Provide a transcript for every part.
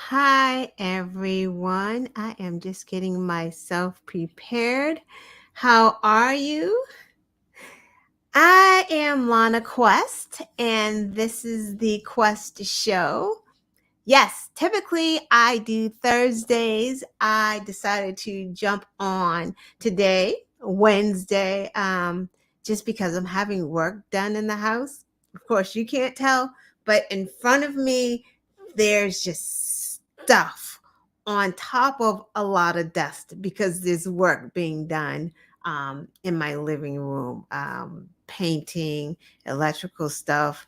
Hi, everyone. I am just getting myself prepared. How are you? I am Lana Quest, and this is the Quest Show. Yes, typically I do Thursdays. I decided to jump on today, Wednesday, just because I'm having work done in the house. Of course, you can't tell, but in front of me, there's just stuff on top of a lot of dust because there's work being done in my living room, painting, electrical stuff,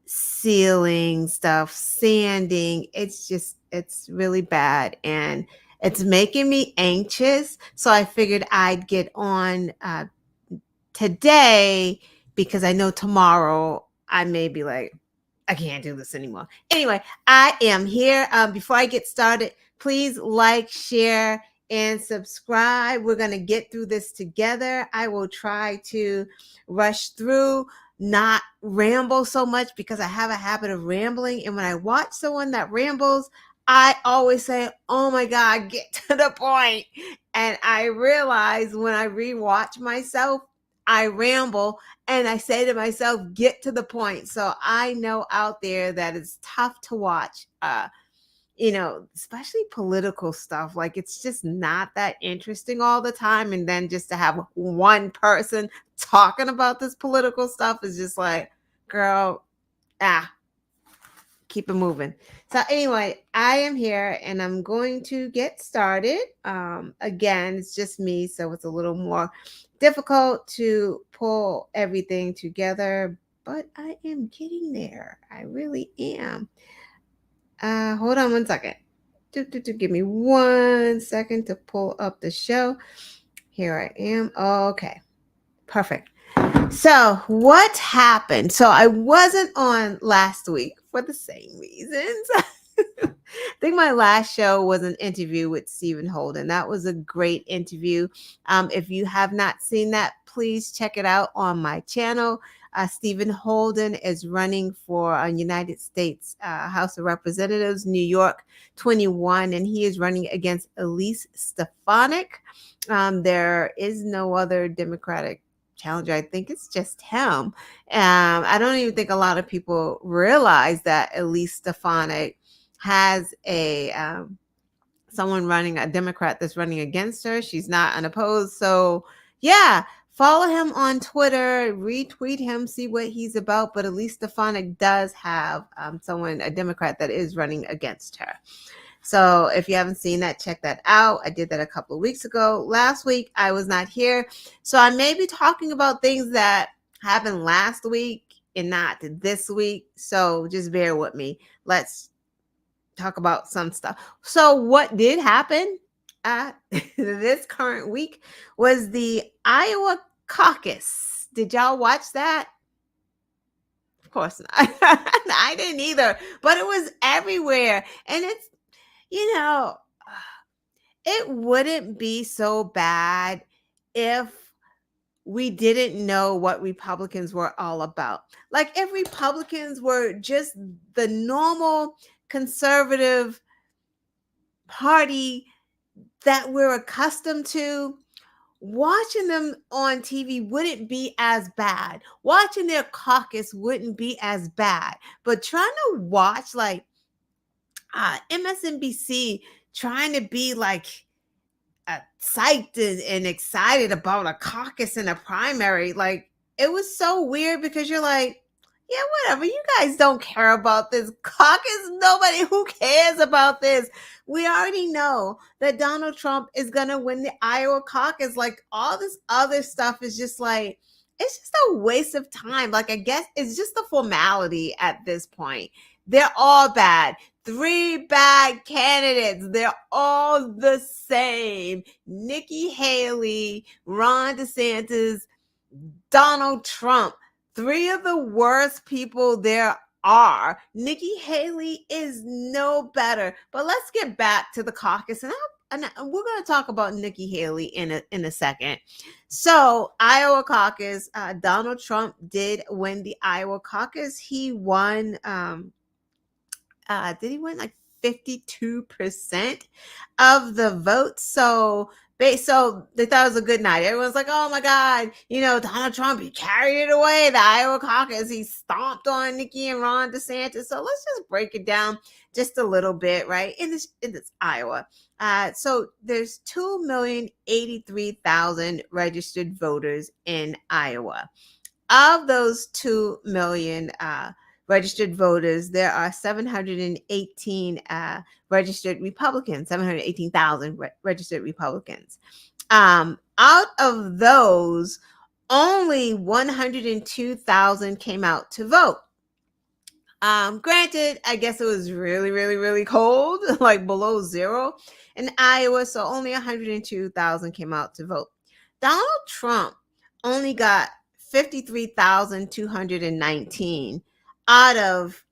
sealing stuff, sanding. It's really bad and it's making me anxious. So I figured I'd get on today because I know tomorrow I may be like, I can't do this anymore. Anyway, I am here. Before I get started, please like, share, and subscribe. We're going to get through this together. I will try to rush through, not ramble so much because I have a habit of rambling. And when I watch someone that rambles, I always say, oh my God, get to the point. And I realize when I rewatch myself, I ramble and I say to myself, get to the point. So I know out there that it's tough to watch, especially political stuff. Like it's just not that interesting all the time. And then just to have one person talking about this political stuff is just like, girl, ah, keep it moving. So anyway, I am here and I'm going to get started. Again, it's just me, so it's a little more difficult to pull everything together, but I am getting there. I really am. Hold on one second. Give me 1 second to pull up the show. Here I am. Okay, perfect. So, what happened? So, I wasn't on last week for the same reasons. I think my last show was an interview with Stephen Holden. That was a great interview. If you have not seen that, please check it out on my channel. Stephen Holden is running for United States House of Representatives, New York 21, and he is running against Elise Stefanik. There is no other Democratic challenger. I think it's just him. I don't even think a lot of people realize that Elise Stefanik has a Democrat that's running against her. She's not unopposed. So yeah, follow him on Twitter, retweet him, see what he's about. But Elise Stefanik does have a Democrat that is running against her. So if you haven't seen that, check that out. I did that a couple of weeks ago. Last week, I was not here. So I may be talking about things that happened last week and not this week. So just bear with me. Let's talk about some stuff. So what did happen this current week was the Iowa caucus. Did y'all watch that? Of course not. I didn't either, but it was everywhere. And it's, you know, it wouldn't be so bad if we didn't know what Republicans were all about. Like if Republicans were just the normal conservative party that we're accustomed to, watching them on TV wouldn't be as bad. Watching their caucus wouldn't be as bad. But trying to watch like MSNBC trying to be like psyched and excited about a caucus and a primary. Like it was so weird because you're like, yeah, whatever. You guys don't care about this caucus. Nobody who cares about this. We already know that Donald Trump is going to win the Iowa caucus. Like all this other stuff is just like, it's just a waste of time. Like, I guess it's just a formality at this point. They're all bad. 3 bad candidates. They're all the same. Nikki Haley, Ron DeSantis, Donald Trump. 3 of the worst people there are. Nikki Haley is no better. But let's get back to the caucus, and we're going to talk about Nikki Haley in a second. So, Iowa caucus, Donald Trump did win the Iowa caucus. He won. Did he win like 52% of the vote. So they thought it was a good night. Everyone's like, oh my God, Donald Trump, he carried it away. The Iowa caucus, he stomped on Nikki and Ron DeSantis. So let's just break it down just a little bit, right? In this Iowa. So there's 2,083,000 registered voters in Iowa. Of those 2 million registered voters, there are 718 registered Republicans, 718,000 registered Republicans. Out of those, only 102,000 came out to vote. Granted, I guess it was really, really, really cold, like below zero in Iowa, so only 102,000 came out to vote. Donald Trump only got 53,219 out of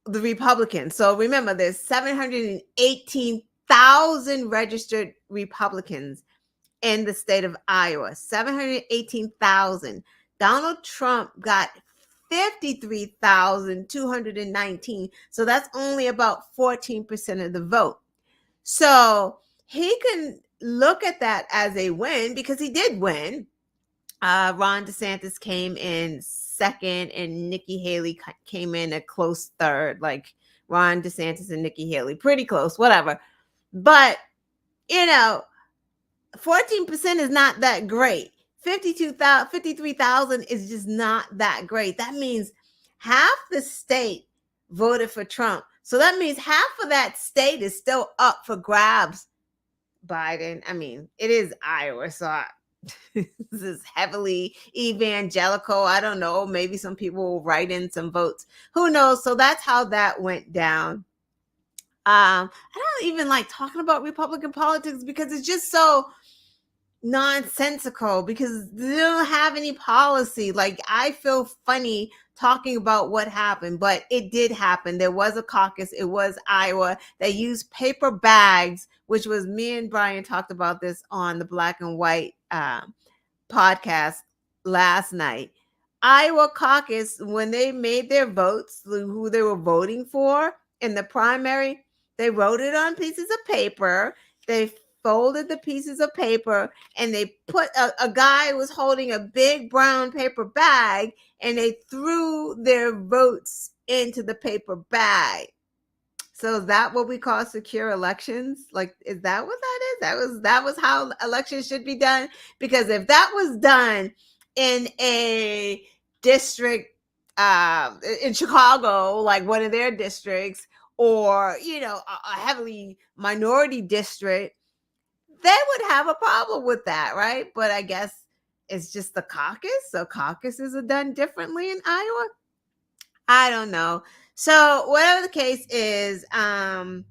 the Republicans. So remember, there's 718,000 registered Republicans in the state of Iowa. 718,000. Donald Trump got 53,219. So that's only about 14% of the vote. So he can look at that as a win because he did win. Ron DeSantis came in second and Nikki Haley came in a close third. Like Ron DeSantis and Nikki Haley, pretty close, whatever. But, 14% is not that great. 53,000 is just not that great. That means half the state voted for Trump. So that means half of that state is still up for grabs. Biden, I mean, it is Iowa, so this is heavily evangelical. I don't know. Maybe some people will write in some votes. Who knows? So that's how that went down. I don't even like talking about Republican politics because it's just so nonsensical because they don't have any policy. Like, I feel funny talking about what happened, but it did happen. There was a caucus. It was Iowa. They used paper bags, which was me and Brian talked about this on the Black and White podcast last night. Iowa caucus, when they made their votes, who they were voting for in the primary, they wrote it on pieces of paper. They folded the pieces of paper and they put a guy was holding a big brown paper bag and they threw their votes into the paper bag. So is that what we call secure elections? Like, is that what that is? That was how elections should be done? Because if that was done in a district in Chicago, like one of their districts, or a heavily minority district, they would have a problem with that, right? But I guess it's just the caucus. So caucuses are done differently in Iowa. I don't know. So whatever the case is, Ron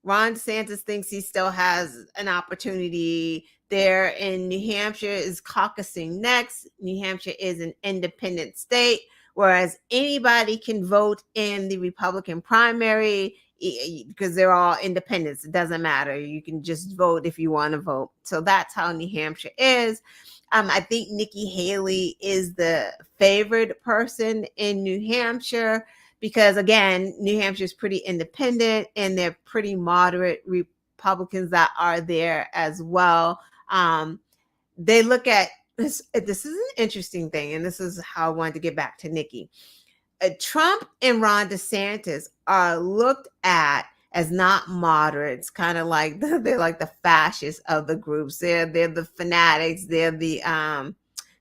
DeSantis thinks he still has an opportunity there. In New Hampshire is caucusing next. New Hampshire is an independent state, whereas anybody can vote in the Republican primary because they're all independents. It doesn't matter. You can just vote if you want to vote. So that's how New Hampshire is. I think Nikki Haley is the favored person in New Hampshire because, again, New Hampshire is pretty independent and they're pretty moderate Republicans that are there as well. They look at this. This is an interesting thing, and this is how I wanted to get back to Nikki. Trump and Ron DeSantis are looked at as not moderates, kind of like they're like the fascists of the groups. They're the fanatics. They're the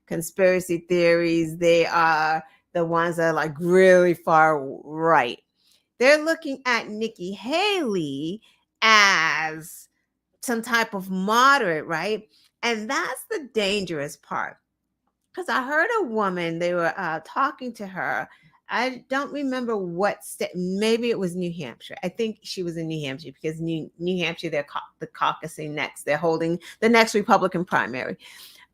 conspiracy theories. They are the ones that are like really far right. They're looking at Nikki Haley as some type of moderate, right? And that's the dangerous part. Because I heard a woman, they were talking to her. I don't remember what state. Maybe it was New Hampshire. I think she was in New Hampshire because New Hampshire, they're the caucusing next. They're holding the next Republican primary.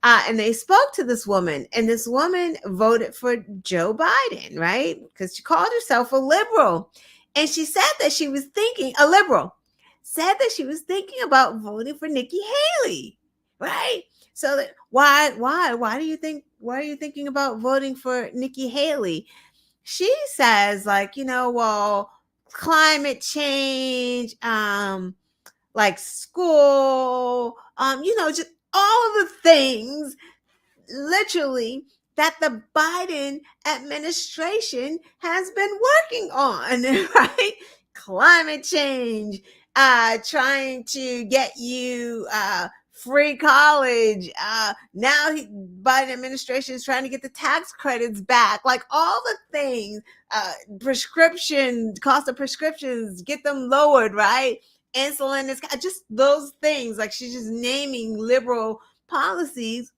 And they spoke to this woman, and this woman voted for Joe Biden, right? Because she called herself a liberal. And she said that she was thinking, a liberal, said that she was thinking about voting for Nikki Haley, right? So that, why are you thinking about voting for Nikki Haley? She says, like, well, climate change, like school, just all of the things literally that the Biden administration has been working on, right? Climate change, trying to get you free college. Biden administration is trying to get the tax credits back, like all the things, prescription cost of prescriptions, get them lowered, right? Insulin is just those things. Like she's just naming liberal policies,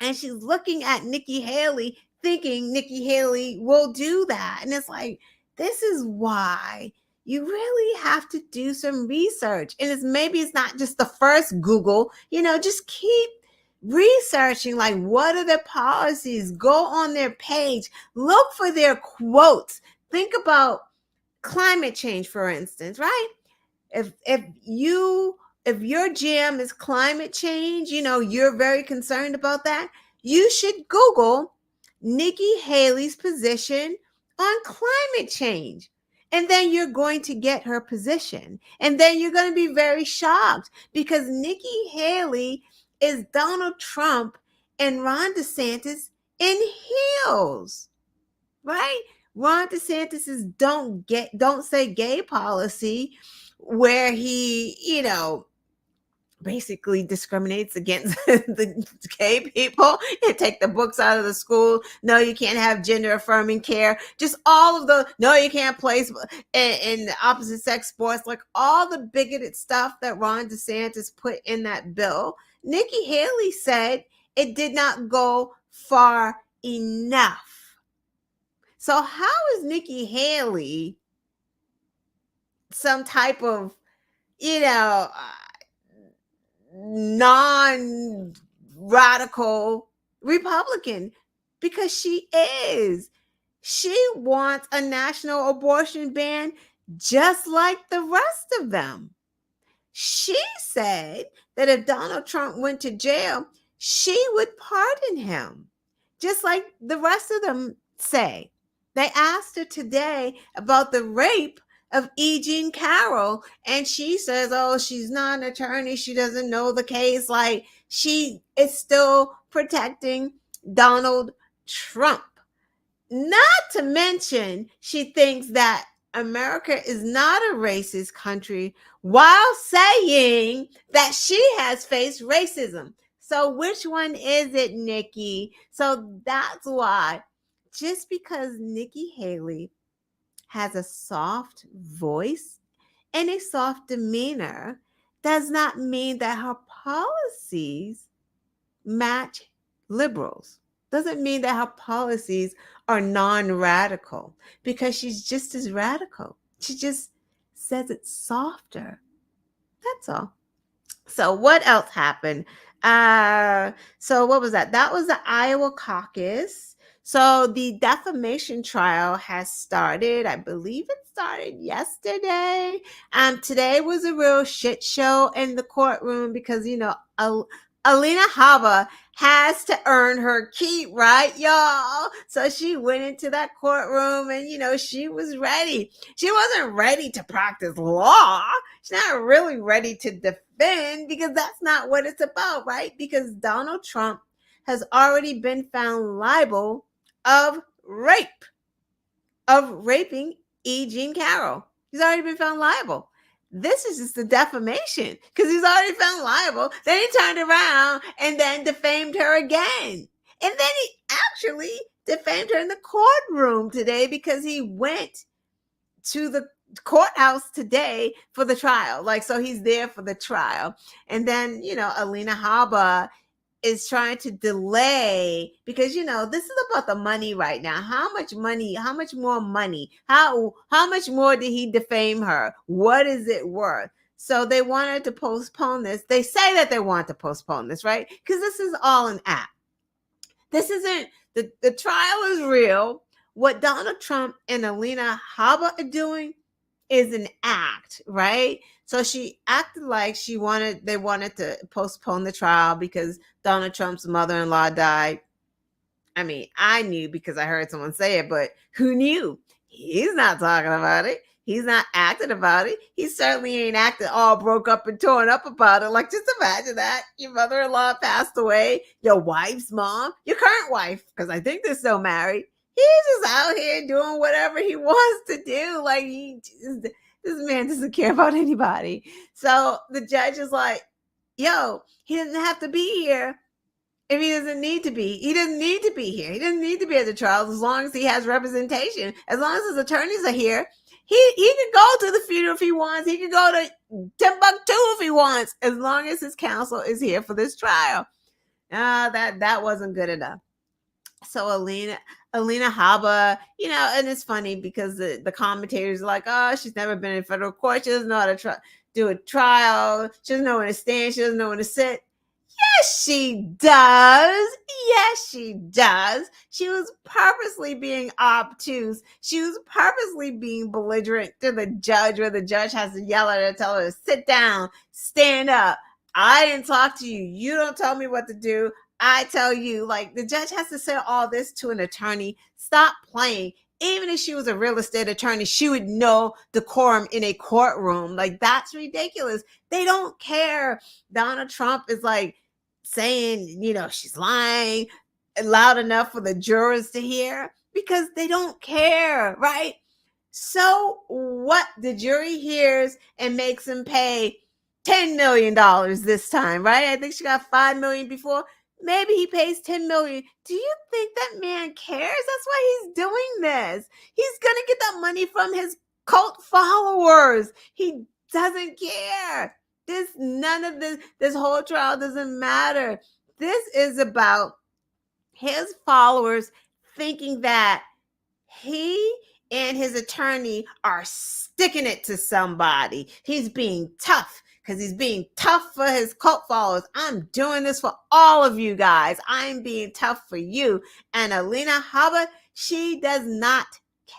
and she's looking at Nikki Haley thinking Nikki Haley will do that. And it's like, this is why you really have to do some research. And maybe it's not just the first Google, just keep researching, like, what are their policies? Go on their page, look for their quotes. Think about climate change, for instance, right? If your jam is climate change, you're very concerned about that, you should Google Nikki Haley's position on climate change. And then you're going to get her position. And then you're going to be very shocked, because Nikki Haley is Donald Trump and Ron DeSantis in heels, right? Ron DeSantis's don't say gay policy, where he, basically discriminates against the gay people and take the books out of the school. No, you can't have gender affirming care. Just all of no, you can't play in the opposite sex sports, like all the bigoted stuff that Ron DeSantis put in that bill. Nikki Haley said it did not go far enough. So how is Nikki Haley some type of, non-radical Republican? Because she is. She wants a national abortion ban just like the rest of them. She said that if Donald Trump went to jail, she would pardon him, just like the rest of them say. They asked her today about the rape of E. Jean Carroll, and she says, oh, she's not an attorney, she doesn't know the case. Like, she is still protecting Donald Trump. Not to mention, she thinks that America is not a racist country, while saying that she has faced racism. So which one is it, Nikki? So that's why, just because Nikki Haley has a soft voice and a soft demeanor does not mean that her policies match liberals. Doesn't mean that her policies are non-radical, because she's just as radical. She just says it softer. That's all. So what else happened? So what was that? That was the Iowa caucus. So the defamation trial has started. I believe it started yesterday. Today was a real shit show in the courtroom, because Alina Haba has to earn her keep, right, y'all? So she went into that courtroom and, she was ready. She wasn't ready to practice law. She's not really ready to defend, because that's not what it's about, right? Because Donald Trump has already been found liable of raping E. Jean Carroll. He's already been found liable. This is just a defamation, because he's already found liable. Then he turned around and then defamed her again. And then he actually defamed her in the courtroom today, because he went to the courthouse today for the trial. Like, so he's there for the trial. And then, Alina Haba is trying to delay, because this is about the money right now. How much more money, how much more did he defame her? What is it worth? So they wanted to postpone this. They say that they want to postpone this, right? Because this is all an act. This isn't the trial is real. What Donald Trump and Alina Haba are doing is an act, right? So she acted like they wanted to postpone the trial because Donald Trump's mother-in-law died. I knew, because I heard someone say it, but who knew? He's not talking about it. He's not acting about it. He certainly ain't acting all broke up and torn up about it. Like, just imagine that. Your mother-in-law passed away, your wife's mom, your current wife, because I think they're still married. He's just out here doing whatever he wants to do. Like, this man doesn't care about anybody. So the judge is like, yo, he doesn't have to be here if he doesn't need to be. He doesn't need to be here. He doesn't need to be at the trials as long as he has representation. As long as his attorneys are here, he can go to the funeral if he wants. He can go to Timbuktu if he wants, as long as his counsel is here for this trial. That wasn't good enough. So Alina Haba, and it's funny because the commentators are like, oh, she's never been in federal court. She doesn't know how to do a trial. She doesn't know when to stand. She doesn't know when to sit. Yes, she does. Yes, she does. She was purposely being obtuse. She was purposely being belligerent to the judge, where the judge has to yell at her, tell her to sit down, stand up. I didn't talk to you. You don't tell me what to do. I tell you. Like, the judge has to say all this to an attorney. Stop playing. Even if she was a real estate attorney, she would know decorum in a courtroom. Like, that's ridiculous. They don't care. Donald Trump is like saying, she's lying loud enough for the jurors to hear because they don't care, right? So what? The jury hears and makes him pay $10 million this time, right? I think she got $5 million before. Maybe he pays $10 million. Do you think that man cares? That's why he's doing this. He's going to get that money from his cult followers. He doesn't care. None of this whole trial doesn't matter. This is about his followers thinking that he and his attorney are sticking it to somebody. He's being tough because he's being tough for his cult followers. I'm doing this for all of you guys. I'm being tough for you. And Alina Haba, she does not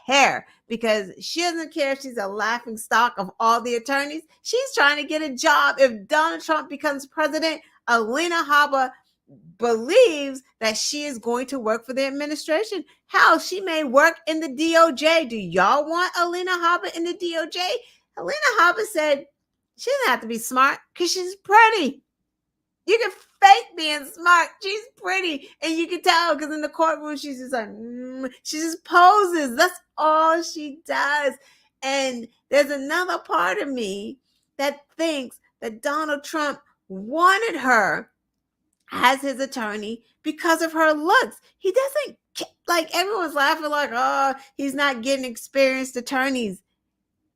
care because she doesn't care if she's a laughing stock of all the attorneys. She's trying to get a job. If Donald Trump becomes president, Alina Haba believes that she is going to work for the administration. Hell, she may work in the DOJ. Do y'all want Alina Haba in the DOJ? Alina Haba said she doesn't have to be smart because she's pretty. You can fake being smart. She's pretty. And you can tell because in the courtroom, she's just like, she just poses. That's all she does. And there's another part of me that thinks that Donald Trump wanted her as his attorney because of her looks. He doesn't, like, everyone's laughing like, oh, he's not getting experienced attorneys.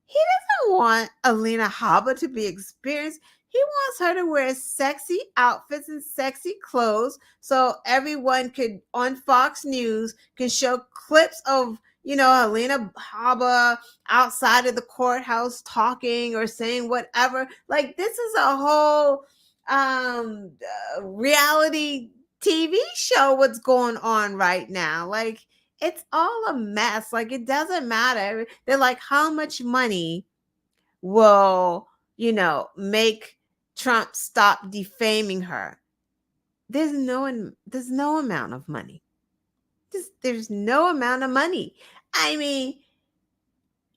He doesn't want Alina Haba to be experienced. He wants her to wear sexy outfits and sexy clothes so everyone could, on Fox News, can show clips of, Alina Haba outside of the courthouse talking or saying whatever. Like, this is a whole reality TV show what's going on right now. Like, it's all a mess. Like, it doesn't matter. They're like, how much money will, make Trump stop defaming her? There's no amount of money. There's no amount of money. I mean,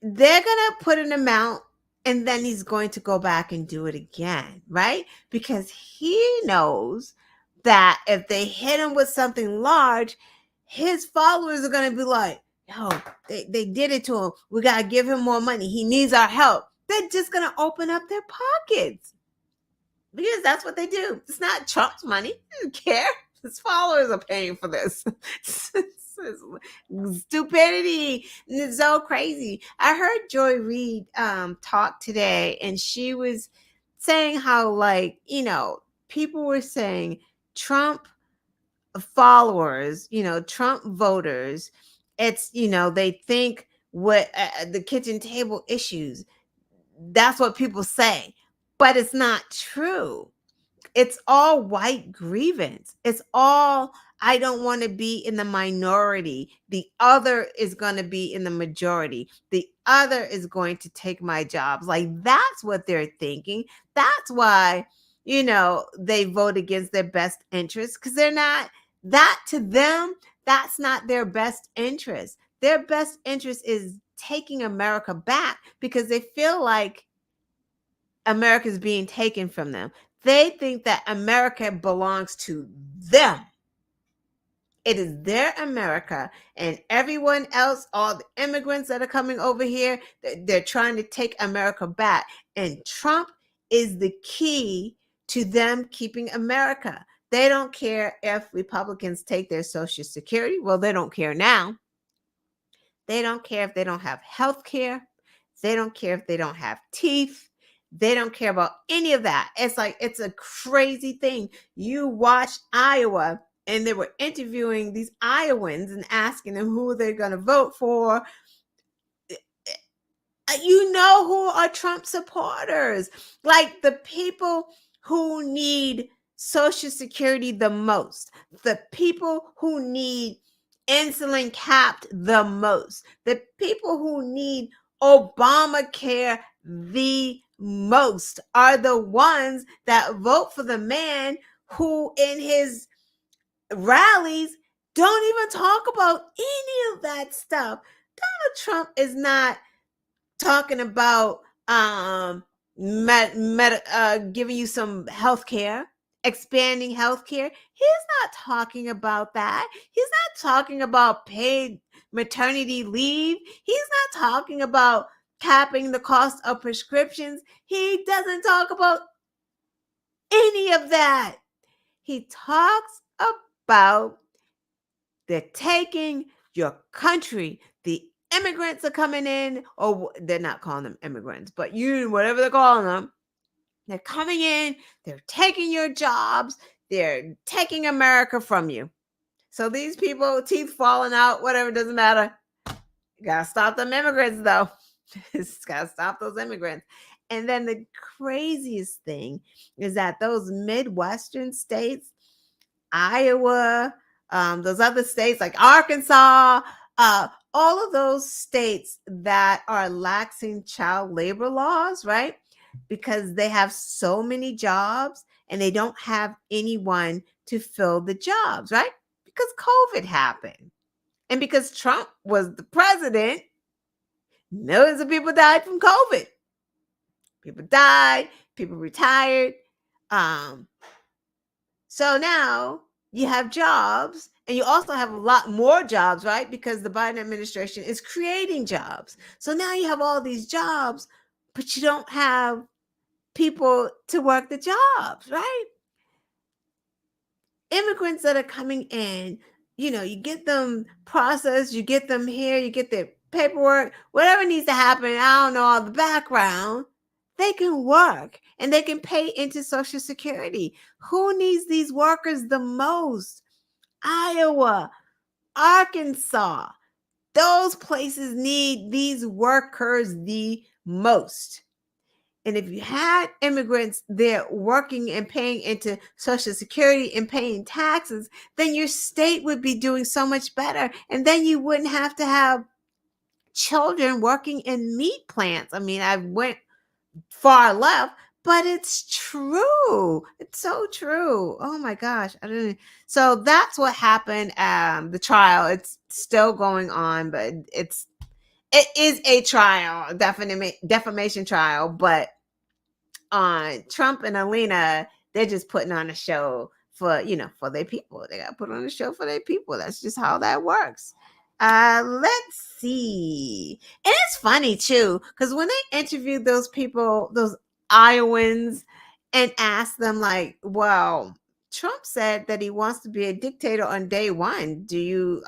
they're going to put an amount and then he's going to go back and do it again, right? Because he knows that if they hit him with something large, his followers are going to be like, yo, they did it to him. We got to give him more money. He needs our help. They're just going to open up their pockets because that's what they do. It's not Trump's money. He doesn't care. His followers are paying for this. Stupidity. It's so crazy. I heard Joy Reid talk today, and she was saying how, like, people were saying Trump followers, Trump voters, it's, they think what the kitchen table issues. That's what people say, but it's not true. It's all white grievance. It's all, I don't want to be in the minority. The other is going to be in the majority. The other is going to take my jobs. Like, that's what they're thinking. That's why, they vote against their best interests, because they're not, that to them, that's not their best interest. Their best interest is taking America back because they feel like America is being taken from them. They think that America belongs to them. It is their America, and everyone else, all the immigrants that are coming over here, they're trying to take America back. And Trump is the key to them keeping America. They don't care if Republicans take their Social Security. Well, they don't care now. They don't care if they don't have health care. They don't care if they don't have teeth. They don't care about any of that. It's like, it's a crazy thing. You watch Iowa, and they were interviewing these Iowans and asking them who they're going to vote for. You know who are Trump supporters. Like the people who need Social Security the most, the people who need insulin capped the most, the people who need Obamacare the most are the ones that vote for the man who in his rallies don't even talk about any of that stuff. Donald Trump is not talking about giving you some health care, expanding health care. He's not talking about that. He's not talking about paid maternity leave. He's not talking about capping the cost of prescriptions. He doesn't talk about any of that. He talks about they're taking your country. The immigrants are coming in, or they're not calling them immigrants, but whatever they're calling them, they're coming in, they're taking your jobs, they're taking America from you. So these people, teeth falling out, whatever, doesn't matter. You gotta stop them immigrants, though. Just gotta stop those immigrants. And then the craziest thing is that those Midwestern states, Iowa, those other states like Arkansas, all of those states that are laxing child labor laws, right? Because they have so many jobs and they don't have anyone to fill the jobs, right? Because COVID happened. And because Trump was the president, millions of people died from COVID. People died, people retired. So now you have jobs, and you also have a lot more jobs, right? Because the Biden administration is creating jobs. So now you have all these jobs, but you don't have people to work the jobs, right? Immigrants that are coming in, you get them processed, you get them here, you get their paperwork, whatever needs to happen. I don't know all the background. They can work and they can pay into Social Security. Who needs these workers the most? Iowa, Arkansas. Those places need these workers the most. And if you had immigrants there working and paying into Social Security and paying taxes, then your state would be doing so much better. And then you wouldn't have to have children working in meat plants. I mean, I went far left, but it's true. It's so true. Oh my gosh. So that's what happened. The trial, it's still going on, but it is a trial, defamation trial, but Trump and Alina, they're just putting on a show for their people. They got to put on a show for their people. That's just how that works. Let's see. And it's funny too, because when they interviewed those people, those Iowans, and asked them like, well, Trump said that he wants to be a dictator on day one.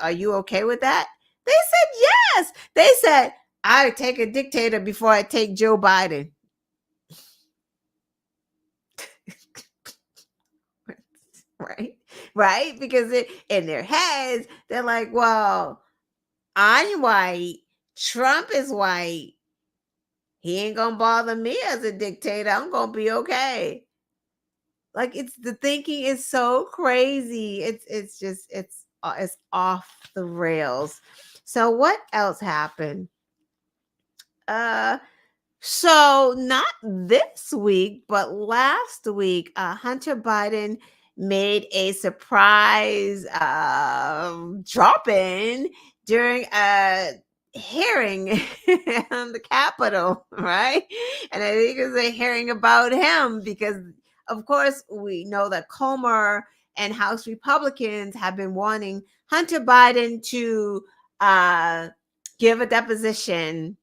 Are you okay with that? They said yes. They said, I take a dictator before I take Joe Biden. Right? Because in their heads, they're like, well, I'm white. Trump is white. He ain't gonna bother me as a dictator. I'm gonna be okay. Like, it's the thinking is so crazy. It's off the rails. So what else happened? So not this week, but last week, Hunter Biden made a surprise drop-in during a hearing on the Capitol, right? And I think it was a hearing about him because, of course, we know that Comer and House Republicans have been wanting Hunter Biden to uh, give a deposition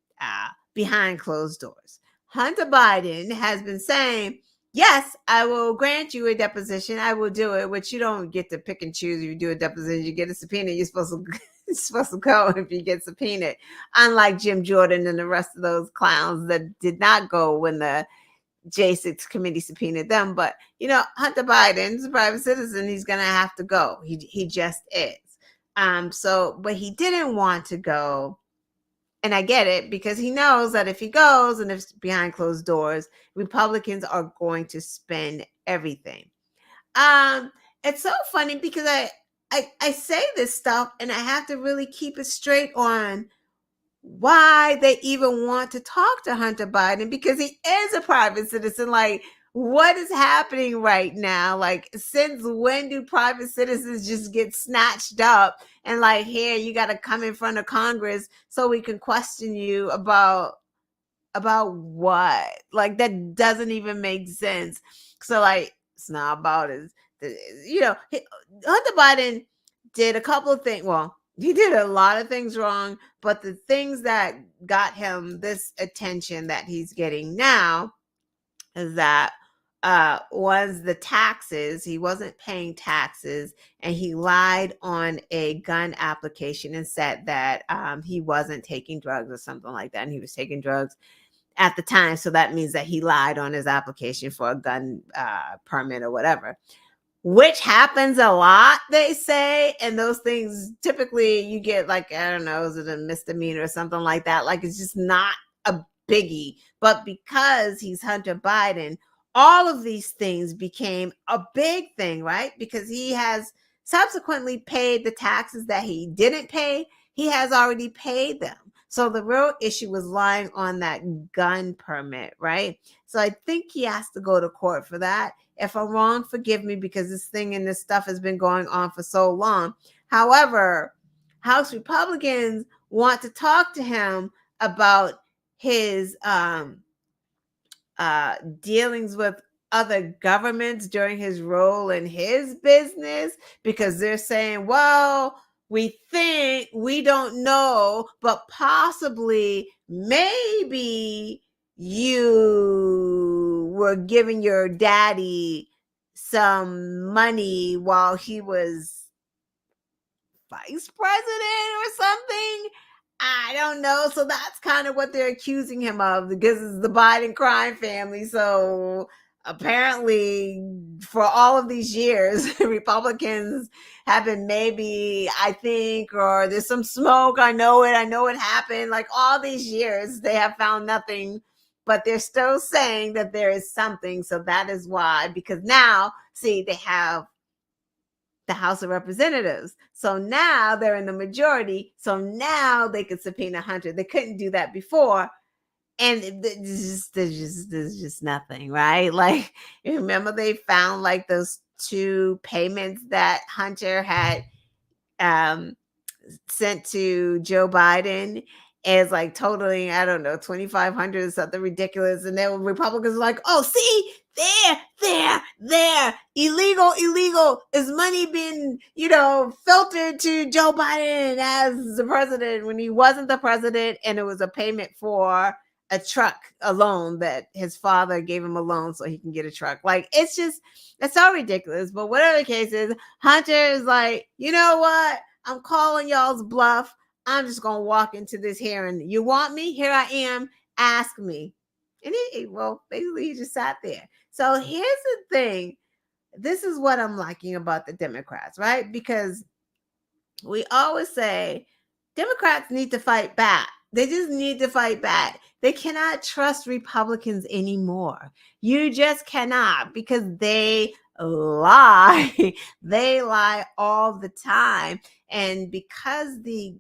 behind closed doors. Hunter Biden has been saying, yes, I will grant you a deposition. I will do it, which you don't get to pick and choose. You do a deposition, you get a subpoena, you're supposed to go if you get subpoenaed. Unlike Jim Jordan and the rest of those clowns that did not go when the J6 committee subpoenaed them. But Hunter Biden's a private citizen. He's gonna have to go. He just is. But he didn't want to go. And I get it because he knows that if he goes and if it's behind closed doors, Republicans are going to spend everything. It's so funny because I say this stuff and I have to really keep it straight on why they even want to talk to Hunter Biden, because he is a private citizen. Like, what is happening right now? Like, since when do private citizens just get snatched up and like, here, you got to come in front of Congress so we can question you about what? Like, that doesn't even make sense. So like, it's not about his, Hunter Biden did a couple of things. Well, he did a lot of things wrong, but the things that got him this attention that he's getting now is that was the taxes. He wasn't paying taxes, and he lied on a gun application and said that he wasn't taking drugs or something like that, and he was taking drugs at the time. So that means that he lied on his application for a gun permit or whatever, which happens a lot, they say. And those things, typically you get like, I don't know, is it a misdemeanor or something like that? Like, it's just not a biggie. But because he's Hunter Biden, all of these things became a big thing, right? Because he has subsequently paid the taxes that he didn't pay. He has already paid them. So the real issue was lying on that gun permit, right? So I think he has to go to court for that. If I'm wrong, forgive me, because this thing and this stuff has been going on for so long. However, House Republicans want to talk to him about his dealings with other governments during his role in his business, because they're saying, well, we think, we don't know, but possibly, maybe you were giving your daddy some money while he was vice president or something. I don't know. So that's kind of what they're accusing him of, because it's the Biden crime family. So apparently, for all of these years, Republicans have been, maybe, I think, or there's some smoke. I know it happened. Like, all these years, they have found nothing, but they're still saying that there is something. So that is why, because now, see, they have the House of Representatives. So now they're in the majority. So now they could subpoena Hunter. They couldn't do that before. And there's just nothing, right? Like, remember they found like those two payments that Hunter had sent to Joe Biden as like totaling, I don't know, 2,500 or something ridiculous. And then Republicans were like, oh, see, there, illegal. Is money being, filtered to Joe Biden as the president when he wasn't the president, and it was a payment for a truck, a loan that his father gave him a loan so he can get a truck. Like, it's all ridiculous. But whatever the case is, Hunter is like, you know what? I'm calling y'all's bluff. I'm just going to walk into this hearing. You want me? Here I am. Ask me. And basically he just sat there. So here's the thing. This is what I'm liking about the Democrats, right? Because we always say Democrats need to fight back. They just need to fight back. They cannot trust Republicans anymore. You just cannot, because they lie. They lie all the time. And because the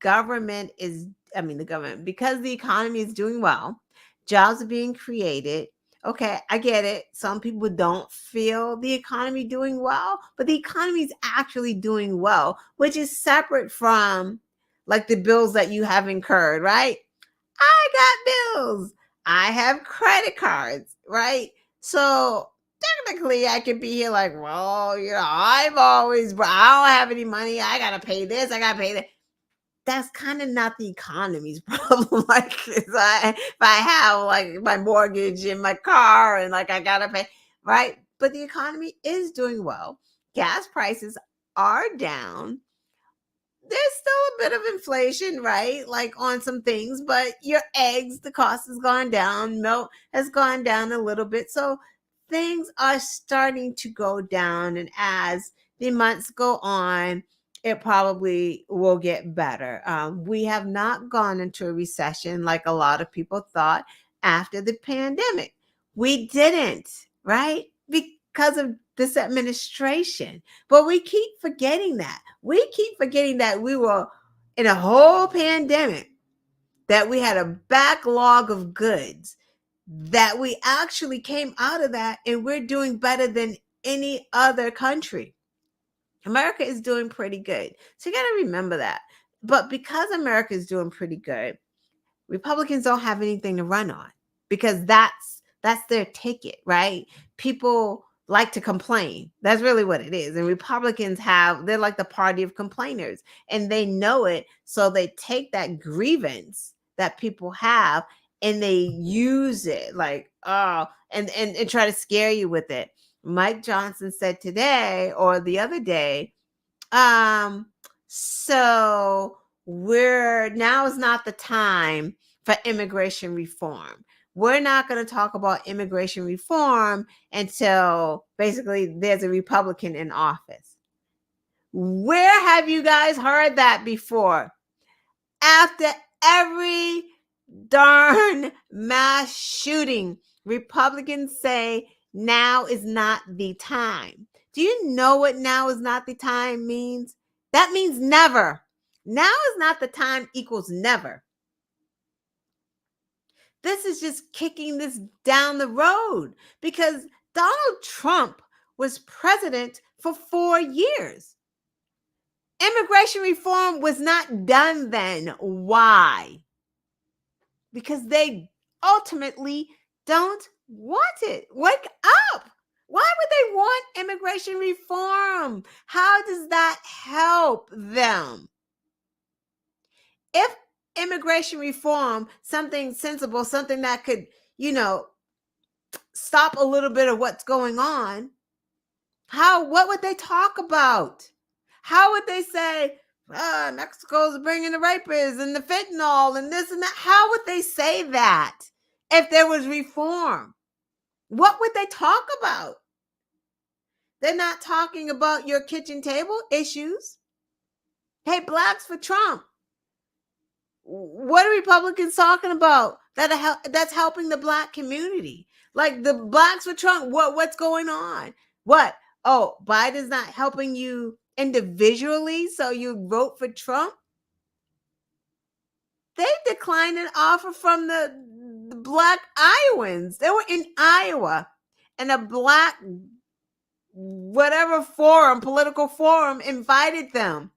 because the economy is doing well, jobs are being created. Okay, I get it. Some people don't feel the economy doing well, but the economy is actually doing well, which is separate from like the bills that you have incurred, right? I got bills. I have credit cards, right? So technically, I could be here like, well, I've always, but I don't have any money. I gotta pay this. I gotta pay that. That's kind of not the economy's problem. Like, if I have like my mortgage and my car, and like I gotta pay, right? But the economy is doing well. Gas prices are down. There's still a bit of inflation, right? Like on some things, but your eggs, the cost has gone down, milk has gone down a little bit. So things are starting to go down. And as the months go on, it probably will get better. We have not gone into a recession like a lot of people thought after the pandemic. We didn't, right? Because of this administration. But we keep forgetting that. We keep forgetting that we were in a whole pandemic, that we had a backlog of goods, that we actually came out of that and we're doing better than any other country. America is doing pretty good. So you got to remember that. But because America is doing pretty good, Republicans don't have anything to run on, because that's their ticket, right? People like to complain. That's really what it is. And Republicans they're like the party of complainers, and they know it. So they take that grievance that people have and they use it like, oh, and try to scare you with it. Mike Johnson said today or the other day, so we're now is not the time for immigration reform. We're not going to talk about immigration reform until basically there's a Republican in office. Where have you guys heard that before? After every darn mass shooting, Republicans say now is not the time. Do you know what now is not the time means? That means never. Now is not the time equals never. This is just kicking this down the road, because Donald Trump was president for 4 years. Immigration reform was not done then. Why? Because they ultimately don't want it. Wake up. Why would they want immigration reform? How does that help them? If immigration reform, something sensible, something that could, stop a little bit of what's going on, what would they talk about? How would they say, Mexico's bringing the rapists and the fentanyl and this and that? How would they say that if there was reform? What would they talk about? They're not talking about your kitchen table issues. Hey, Blacks for Trump. What are Republicans talking about that's helping the Black community? Like the Blacks for Trump, what's going on? What? Oh, Biden's not helping you individually, so you vote for Trump? They declined an offer from the Black Iowans. They were in Iowa, and a Black whatever forum, political forum, invited them.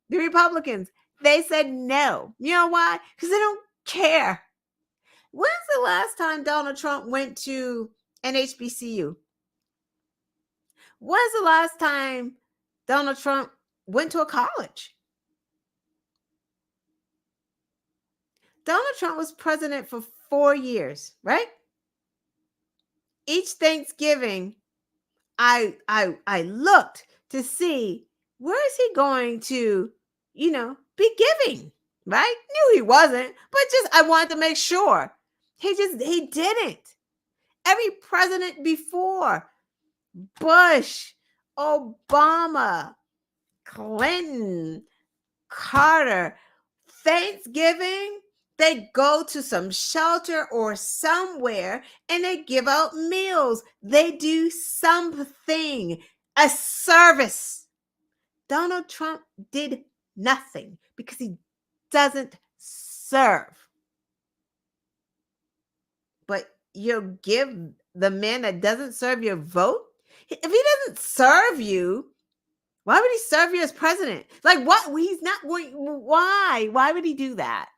The Republicans. They said no. You know why? Because they don't care. When's the last time Donald Trump went to an HBCU? When's the last time Donald Trump went to a college? Donald Trump was president for 4 years, right? Each Thanksgiving, I looked to see where is he going to, be giving, right? Knew he wasn't, but just I wanted to make sure. He didn't. Every president before, Bush, Obama, Clinton, Carter, Thanksgiving, they go to some shelter or somewhere and they give out meals. They do something, a service. Donald Trump did nothing because he doesn't serve. But you'll give the man that doesn't serve your vote? If he doesn't serve you, Why would he serve you as president? Like what? He's not going. Why? Why would he do that?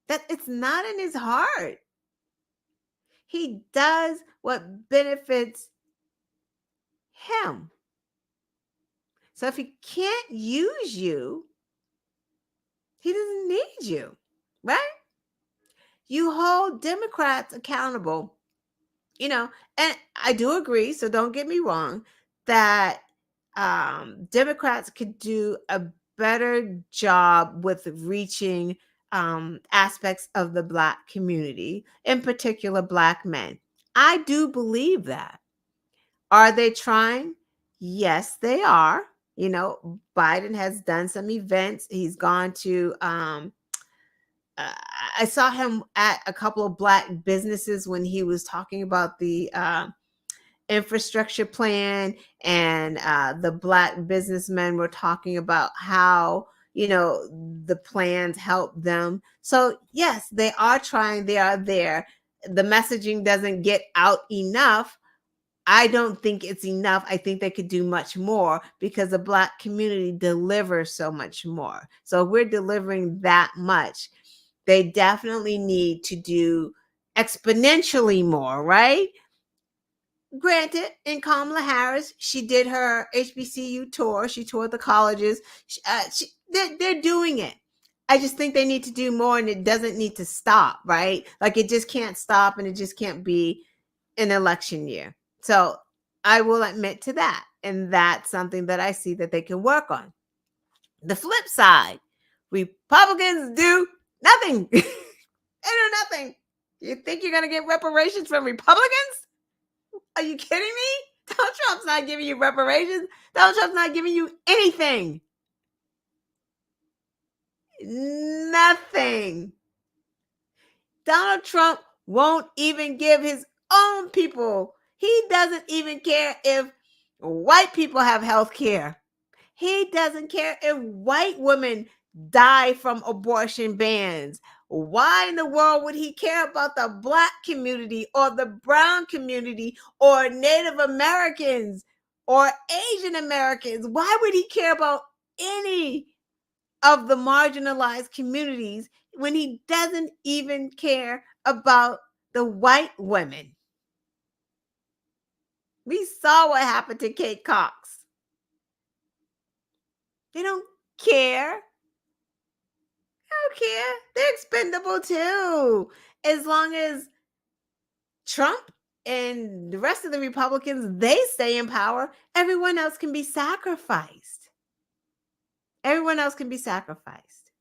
That it's not in his heart. He does what benefits him. So if he can't use you, he doesn't need you, right? You hold Democrats accountable, and I do agree. So don't get me wrong that Democrats could do a better job with reaching aspects of the Black community, in particular, Black men. I do believe that. Are they trying? Yes, they are. Biden has done some events. He's gone to uh, I saw him at a couple of Black businesses when he was talking about the infrastructure plan, and the Black businessmen were talking about how the plans help them. So yes, they are trying. They are there. The messaging doesn't get out enough. I don't think it's enough. I think they could do much more because the Black community delivers so much more. So if we're delivering that much, they definitely need to do exponentially more, right? Granted, in Kamala Harris, she did her HBCU tour. She toured the colleges. They're doing it. I just think they need to do more, and it doesn't need to stop, right? Like it just can't stop, and it just can't be an election year. So I will admit to that. And that's something that I see that they can work on. The flip side, Republicans do nothing. They do nothing. You think you're going to get reparations from Republicans? Are you kidding me? Donald Trump's not giving you reparations. Donald Trump's not giving you anything. Nothing. Donald Trump won't even give his own people. He doesn't even care if white people have health care. He doesn't care if white women die from abortion bans. Why in the world would he care about the Black community or the brown community or Native Americans or Asian Americans? Why would he care about any of the marginalized communities when he doesn't even care about the white women? We saw what happened to Kate Cox. They don't care. Don't care. They're expendable too. As long as Trump and the rest of the Republicans, they stay in power, everyone else can be sacrificed. Everyone else can be sacrificed.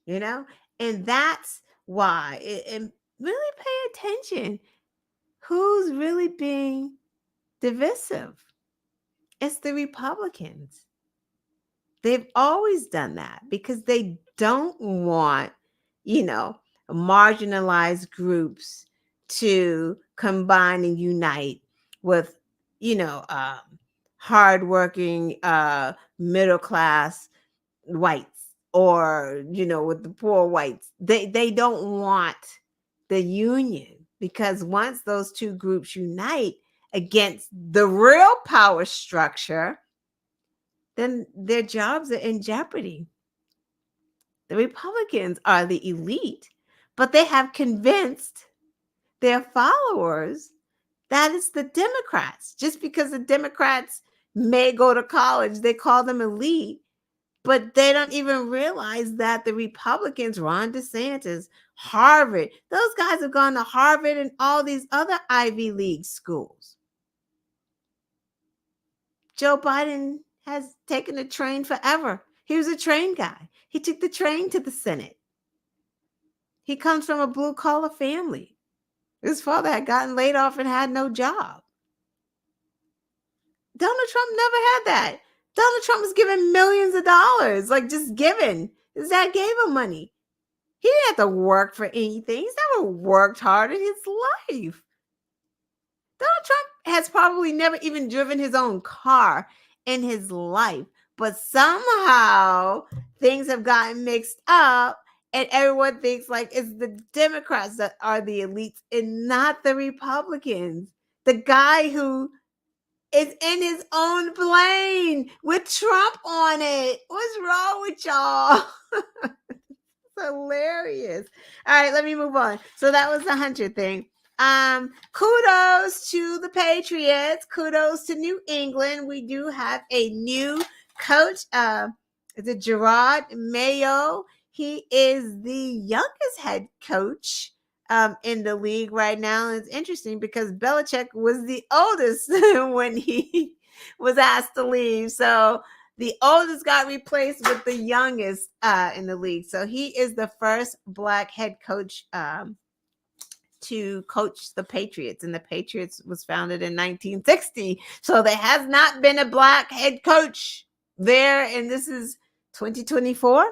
And that's why. And really pay attention. Who's really being divisive? It's the Republicans. They've always done that because they don't want, marginalized groups to combine and unite with, hardworking, middle class whites, or, with the poor whites. They don't want the union, because once those two groups unite against the real power structure, then their jobs are in jeopardy. The Republicans are the elite, but they have convinced their followers that it's the Democrats. Just because the Democrats may go to college, they call them elite, but they don't even realize that the Republicans, Ron DeSantis, Harvard, those guys have gone to Harvard and all these other Ivy League schools. Joe Biden has taken the train forever. He was a train guy. He took the train to the Senate. He comes from a blue collar family. His father had gotten laid off and had no job. Donald Trump never had that. Donald Trump was given millions of dollars, like just given. His dad gave him money. He didn't have to work for anything. He's never worked hard in his life. Donald Trump has probably never even driven his own car in his life, but somehow things have gotten mixed up, and everyone thinks like it's the Democrats that are the elites and not the Republicans. The guy who is in his own plane with Trump on it. What's wrong with y'all? Hilarious. All right, let me move on. So that was the Hunter thing. Kudos to the Patriots. Kudos to New England. We do have a new coach. Is it Gerard Mayo? He is the youngest head coach in the league right now. And it's interesting because Belichick was the oldest when he was asked to leave. So the oldest got replaced with the youngest in the league. So he is the first Black head coach to coach the Patriots. And the Patriots was founded in 1960. So there has not been a Black head coach there. And this is 2024.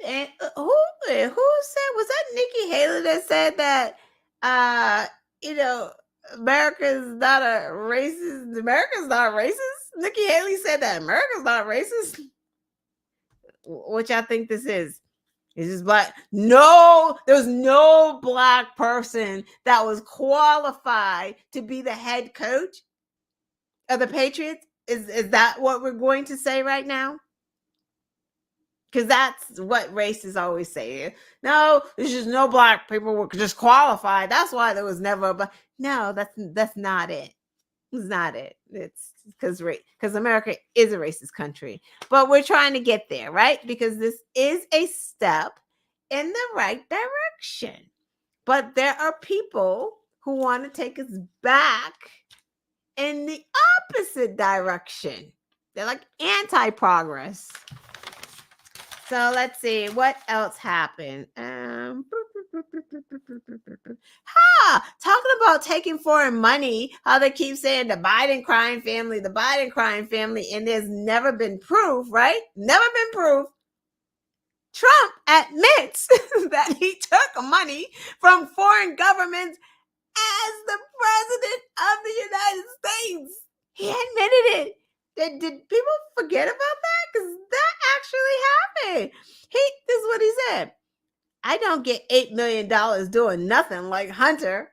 And who said, was that Nikki Haley that said that you know, America's not racist? Nikki Haley said that America's not racist. Which I think this is. Is this Black? No, there's no Black person that was qualified to be the head coach of the Patriots. Is that what we're going to say right now? Because that's what racists always say. No, there's just no Black people were just qualified. That's why there was never a Black. No, that's not it. It's not it. It's because America is a racist country. But we're trying to get there, right? Because this is a step in the right direction. But there are people who want to take us back in the opposite direction. They're like anti-progress. So let's see what else happened. Talking about taking foreign money, how they keep saying the Biden crime family, and there's never been proof, right? Never been proof. Trump admits that he took money from foreign governments as the president of the United States. He admitted it. Did people forget about that? Because that actually happened. This is what he said. I don't get $8 million doing nothing like Hunter.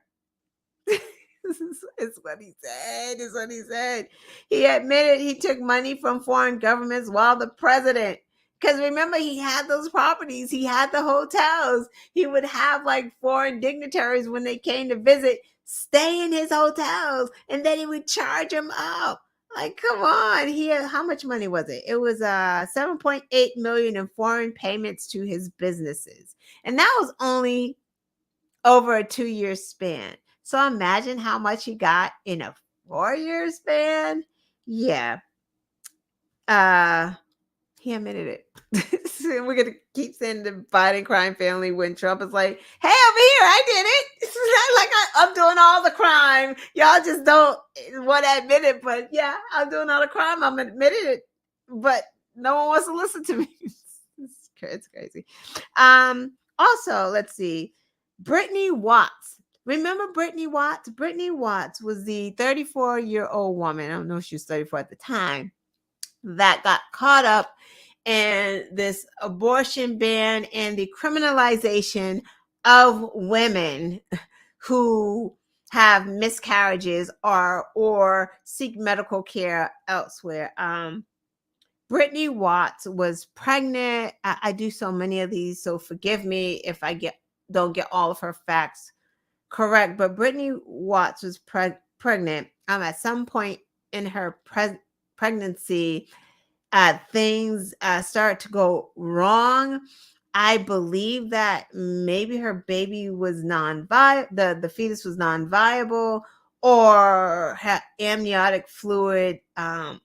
It's what he said. He admitted he took money from foreign governments while the president. Because remember, he had those properties. He had the hotels. He would have like foreign dignitaries when they came to visit stay in his hotels. And then he would charge them up. Like, come on. How much money was it? It was 7.8 million in foreign payments to his businesses. And that was only over a 2-year span. So imagine how much he got in a 4-year span. Yeah. He admitted it. We're going to keep saying the Biden crime family when Trump is like, hey, over here, I did it. It's not like I'm doing all the crime. Y'all just don't want to admit it. But yeah, I'm doing all the crime. I'm admitting it. But no one wants to listen to me. It's crazy. Also, let's see. Brittany Watts. Remember Brittany Watts? Brittany Watts was the 34-year-old woman. I don't know if she was 34 at the time, that got caught up in this abortion ban and the criminalization of women who have miscarriages or seek medical care elsewhere. Brittany Watts was pregnant. I do so many of these, so forgive me if I don't get all of her facts correct. But Brittany Watts was pregnant. At some point in her pregnancy, things started to go wrong. I believe that maybe her baby was non-viable, the fetus was non-viable, or her amniotic fluid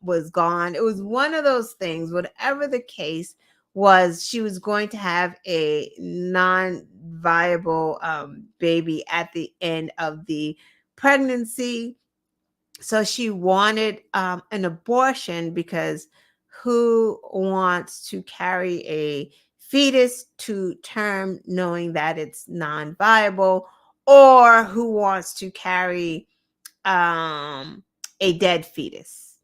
was gone. It was one of those things. Whatever the case was, she was going to have a non-viable baby at the end of the pregnancy. So she wanted an abortion because who wants to carry a fetus to term knowing that it's non-viable, or who wants to carry a dead fetus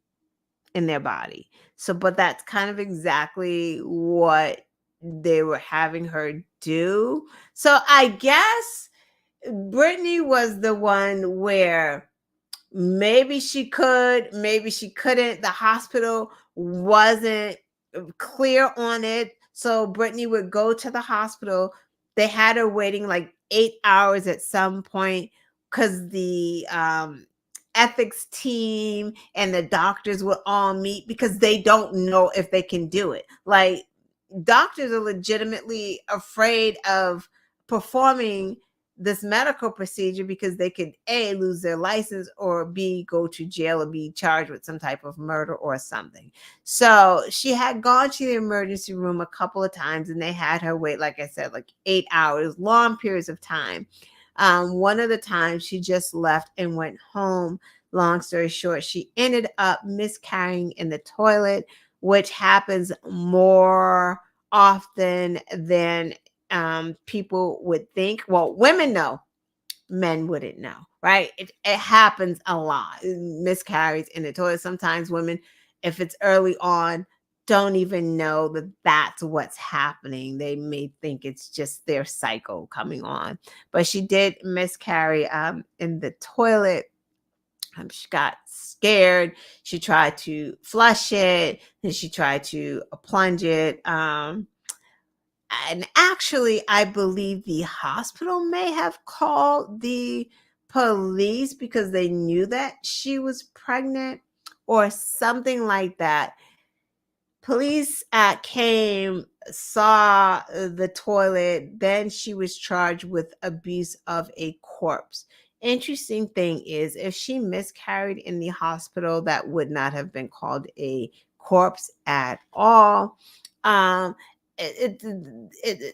in their body? So, but that's kind of exactly what they were having her do. So I guess Brittany was the one where maybe she could, maybe she couldn't. The hospital wasn't clear on it. So Brittany would go to the hospital. They had her waiting like 8 hours at some point because the ethics team and the doctors would all meet because they don't know if they can do it. Like, doctors are legitimately afraid of performing this medical procedure because they could A, lose their license, or B, go to jail or be charged with some type of murder or something. So she had gone to the emergency room a couple of times and they had her wait, like I said, like 8 hours, long periods of time. One of the times she just left and went home. Long story short, she ended up miscarrying in the toilet, which happens more often than people would think. Well, women know, men wouldn't know, right? It happens a lot. Miscarries in the toilet. Sometimes women, if it's early on, don't even know that that's what's happening. They may think it's just their cycle coming on. But she did miscarry in the toilet. She got scared. She tried to flush it, and she tried to plunge it. And actually, I believe the hospital may have called the police because they knew that she was pregnant or something like that. Police came, saw the toilet, then she was charged with abuse of a corpse. Interesting thing is, if she miscarried in the hospital, that would not have been called a corpse at all. Um,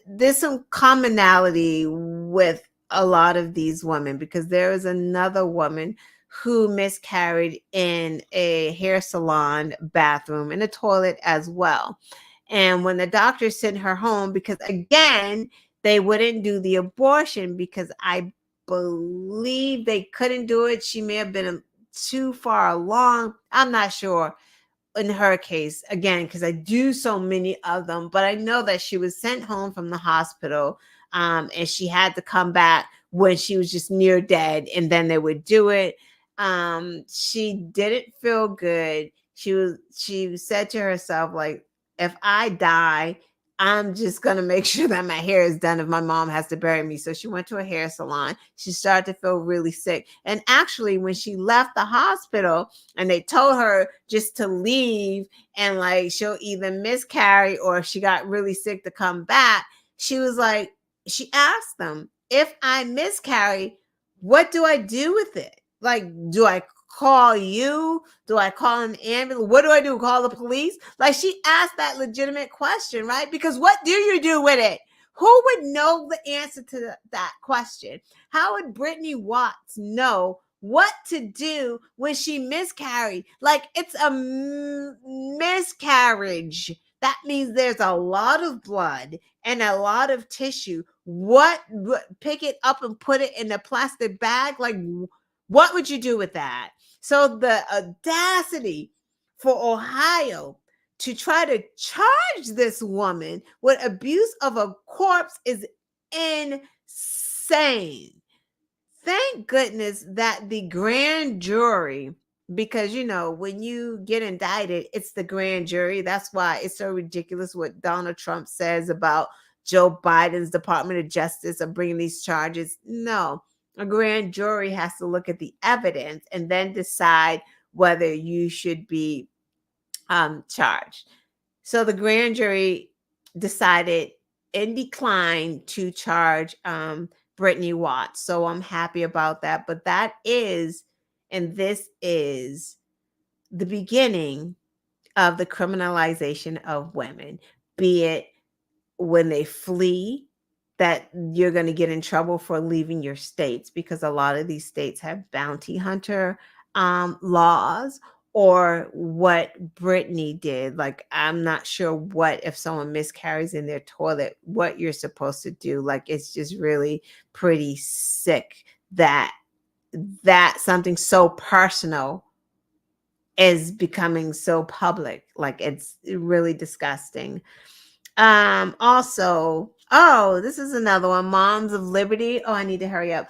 there's some commonality with a lot of these women because there is another woman who miscarried in a hair salon bathroom in a toilet as well. And when the doctor sent her home, because again, they wouldn't do the abortion because I believe they couldn't do it. She may have been too far along. I'm not sure in her case, again, because I do so many of them, but I know that she was sent home from the hospital, and she had to come back when she was just near dead, and then they would do it. She didn't feel good. She said to herself, like, if I die, I'm just gonna make sure that my hair is done if my mom has to bury me. So she went to a hair salon. She started to feel really sick. And actually, when she left the hospital, and they told her just to leave and like she'll either miscarry or if she got really sick to come back, she was like, she asked them, if I miscarry, what do I do with it? Like, do I call you? Do I call an ambulance? What do I do? Call the police? Like, she asked that legitimate question, right? Because what do you do with it? Who would know the answer to that question? How would Brittany Watts know what to do when she miscarried? Like, it's a miscarriage. That means there's a lot of blood and a lot of tissue. What, pick it up and put it in a plastic bag? Like, what would you do with that? So the audacity for Ohio to try to charge this woman with abuse of a corpse is insane. Thank goodness that the grand jury, because when you get indicted, it's the grand jury. That's why it's so ridiculous what Donald Trump says about Joe Biden's Department of Justice of bringing these charges. No, a grand jury has to look at the evidence and then decide whether you should be charged. So the grand jury decided and declined to charge Brittany Watts. So I'm happy about that. But this is the beginning of the criminalization of women, be it when they flee, that you're going to get in trouble for leaving your states because a lot of these states have bounty hunter laws, or what Brittany did. Like, I'm not sure what if someone miscarries in their toilet, what you're supposed to do. Like, it's just really pretty sick that something so personal is becoming so public. Like, it's really disgusting. Also, Oh, this is another one. Moms of Liberty. Oh, I need to hurry up.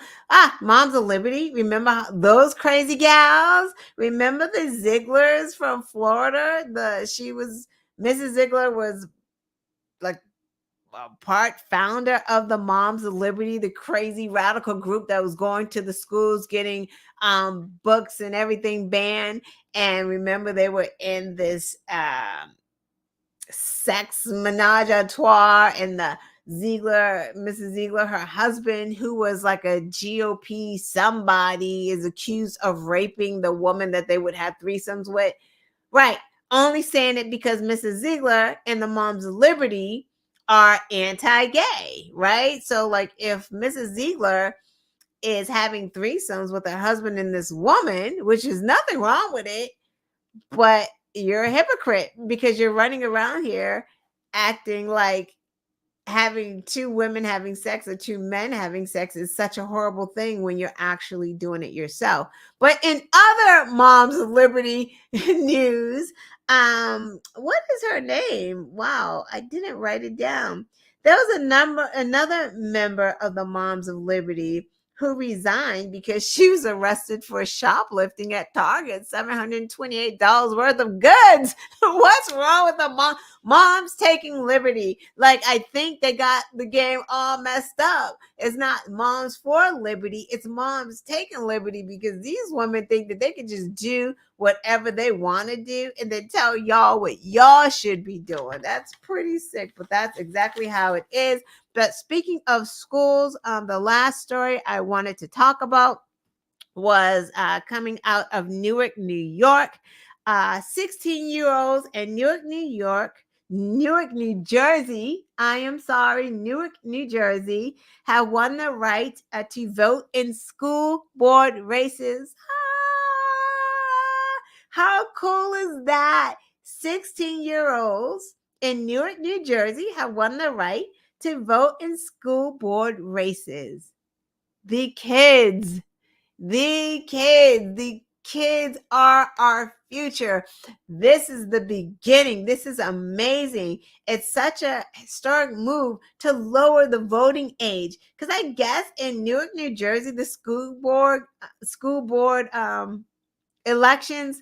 Moms of Liberty. Remember those crazy gals? Remember the Zieglers from Florida? Mrs. Ziegler was like part founder of the Moms of Liberty, the crazy radical group that was going to the schools getting books and everything banned. And remember, they were in this sex menage a trois, and Mrs. Ziegler, her husband, who was like a GOP somebody, is accused of raping the woman that they would have threesomes with. Right. Only saying it because Mrs. Ziegler and the Moms of Liberty are anti-gay, right? So like if Mrs. Ziegler is having threesomes with her husband and this woman, which is nothing wrong with it, but you're a hypocrite because you're running around here acting like having two women having sex or two men having sex is such a horrible thing when you're actually doing it yourself. But in other Moms of Liberty news, what is her name? Wow, I didn't write it down. There was another member of the Moms of Liberty who resigned because she was arrested for shoplifting at Target, $728 worth of goods. What's wrong with the moms taking liberty? Like, I think they got the game all messed up. It's not moms for liberty, it's moms taking liberty because these women think that they can just do whatever they want to do and then tell y'all what y'all should be doing. That's pretty sick, but that's exactly how it is. But speaking of schools, the last story I wanted to talk about was coming out of Newark, New York. 16-year-olds in Newark, New Jersey, I am sorry, Newark, New Jersey, have won the right to vote in school board races. How cool is that? 16-year-olds in Newark, New Jersey have won the right to vote in school board races. The kids are our future. This is the beginning. This is amazing. It's such a historic move to lower the voting age, because I guess in Newark, New Jersey, the school board elections,